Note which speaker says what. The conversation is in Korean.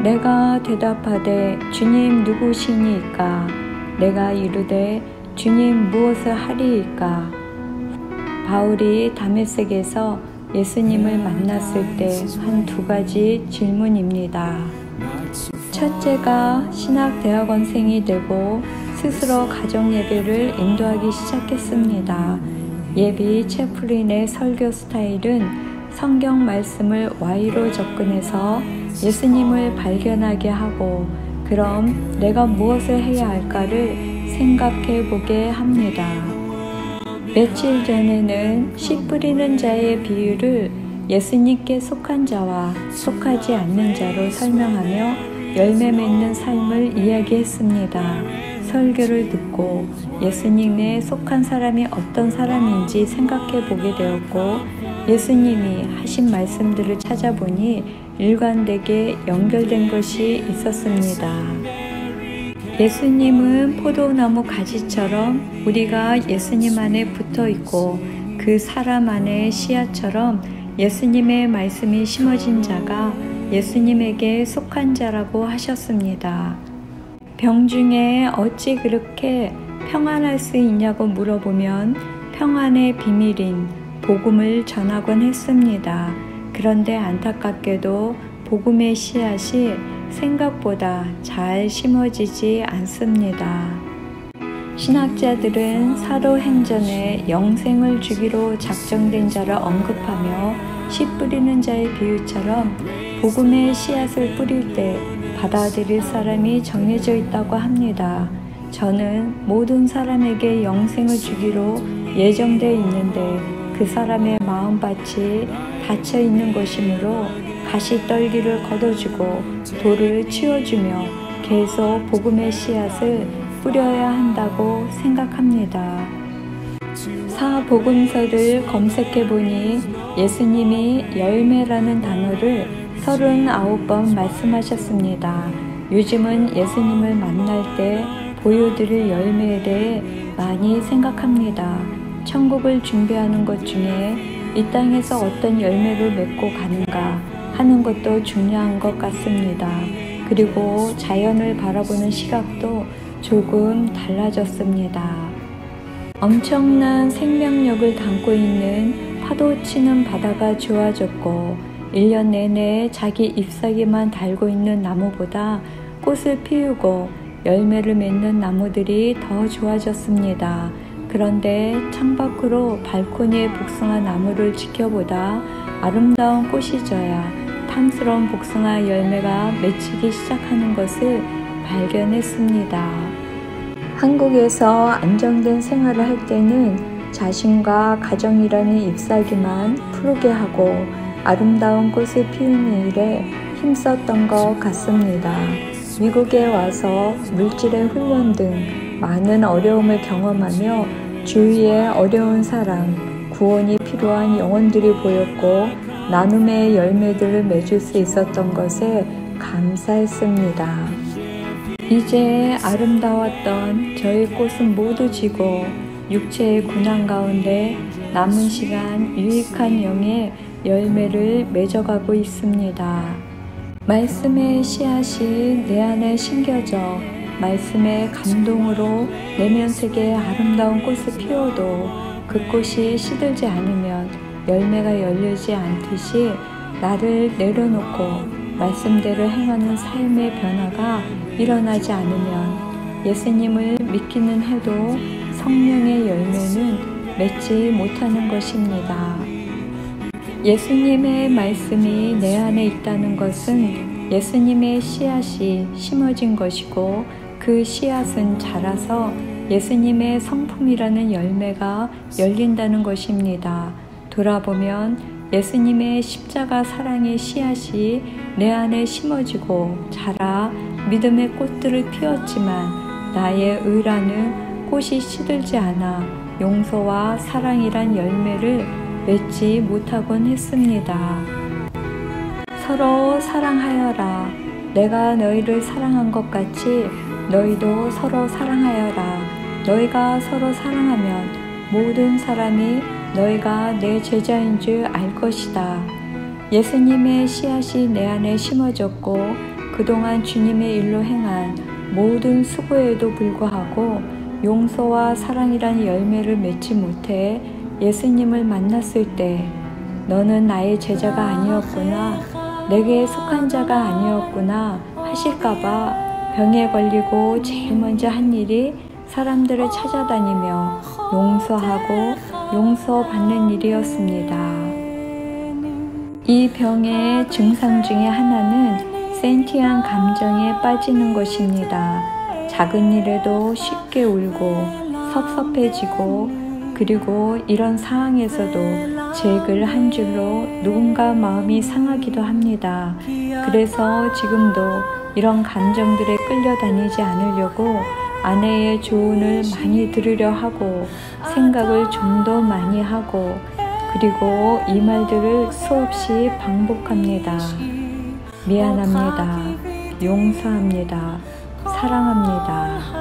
Speaker 1: 내가 대답하되 주님 누구시니까? 내가 이르되 주님 무엇을 하리이까? 바울이 다메섹에서 예수님을 만났을 때 한 두 가지 질문입니다. 첫째가 신학대학원생이 되고 스스로 가정예배를 인도하기 시작했습니다. 예비 채플린의 설교 스타일은 성경 말씀을 Y로 접근해서 예수님을 발견하게 하고 그럼 내가 무엇을 해야 할까를 생각해 보게 합니다. 며칠 전에는 씨 뿌리는 자의 비유를 예수님께 속한 자와 속하지 않는 자로 설명하며 열매 맺는 삶을 이야기했습니다. 설교를 듣고 예수님에 속한 사람이 어떤 사람인지 생각해 보게 되었고 예수님이 하신 말씀들을 찾아보니 일관되게 연결된 것이 있었습니다. 예수님은 포도나무 가지처럼 우리가 예수님 안에 붙어 있고 그 사람 안에 씨앗처럼 예수님의 말씀이 심어진 자가 예수님에게 속한 자라고 하셨습니다. 병중에 어찌 그렇게 평안할 수 있냐고 물어보면 평안의 비밀인 복음을 전하곤 했습니다. 그런데 안타깝게도 복음의 씨앗이 생각보다 잘 심어지지 않습니다. 신학자들은 사도행전에 영생을 주기로 작정된 자를 언급하며 씨 뿌리는 자의 비유처럼 복음의 씨앗을 뿌릴 때 받아들일 사람이 정해져 있다고 합니다. 저는 모든 사람에게 영생을 주기로 예정되어 있는데 그 사람의 마음밭이 닫혀 있는 것이므로 가시떨기를 걷어주고 돌을 치워주며 계속 복음의 씨앗을 뿌려야 한다고 생각합니다. 사복음서를 검색해보니 예수님이 열매라는 단어를 39번 말씀하셨습니다. 요즘은 예수님을 만날 때 보여드릴 열매에 대해 많이 생각합니다. 천국을 준비하는 것 중에 이 땅에서 어떤 열매를 맺고 가는가 하는 것도 중요한 것 같습니다. 그리고 자연을 바라보는 시각도 조금 달라졌습니다. 엄청난 생명력을 담고 있는 파도 치는 바다가 좋아졌고 1년 내내 자기 잎사귀만 달고 있는 나무보다 꽃을 피우고 열매를 맺는 나무들이 더 좋아졌습니다. 그런데 창밖으로 발코니의 복숭아 나무를 지켜보다 아름다운 꽃이 져야 탐스러운 복숭아 열매가 맺히기 시작하는 것을 발견했습니다. 한국에서 안정된 생활을 할 때는 자신과 가정이라는 잎사귀만 푸르게 하고 아름다운 꽃을 피우는 일에 힘썼던 것 같습니다. 미국에 와서 물질의 훈련 등 많은 어려움을 경험하며 주위에 어려운 사람, 구원이 필요한 영혼들이 보였고 나눔의 열매들을 맺을 수 있었던 것에 감사했습니다. 이제 아름다웠던 저의 꽃은 모두 지고 육체의 고난 가운데 남은 시간 유익한 영의 열매를 맺어가고 있습니다. 말씀의 씨앗이 내 안에 심겨져 말씀의 감동으로 내면색에 아름다운 꽃을 피워도 그 꽃이 시들지 않으면 열매가 열리지 않듯이 나를 내려놓고 말씀대로 행하는 삶의 변화가 일어나지 않으면 예수님을 믿기는 해도 성령의 열매는 맺지 못하는 것입니다. 예수님의 말씀이 내 안에 있다는 것은 예수님의 씨앗이 심어진 것이고 그 씨앗은 자라서 예수님의 성품이라는 열매가 열린다는 것입니다. 돌아보면 예수님의 십자가 사랑의 씨앗이 내 안에 심어지고 자라 믿음의 꽃들을 피웠지만 나의 의라는 꽃이 시들지 않아 용서와 사랑이란 열매를 맺지 못하곤 했습니다. 서로 사랑하여라. 내가 너희를 사랑한 것 같이 너희도 서로 사랑하여라. 너희가 서로 사랑하면 모든 사람이 너희가 내 제자인 줄 알 것이다. 예수님의 씨앗이 내 안에 심어졌고 그동안 주님의 일로 행한 모든 수고에도 불구하고 용서와 사랑이라는 열매를 맺지 못해 예수님을 만났을 때 너는 나의 제자가 아니었구나, 내게 속한 자가 아니었구나 하실까봐 병에 걸리고 제일 먼저 한 일이 사람들을 찾아다니며 용서하고 용서받는 일이었습니다. 이 병의 증상 중에 하나는 센티한 감정에 빠지는 것입니다. 작은 일에도 쉽게 울고 섭섭해지고, 그리고 이런 상황에서도 제 글 한 줄로 누군가 마음이 상하기도 합니다. 그래서 지금도 이런 감정들에 끌려다니지 않으려고 아내의 조언을 많이 들으려 하고 생각을 좀 더 많이 하고, 그리고 이 말들을 수없이 반복합니다. 미안합니다. 용서합니다. 사랑합니다.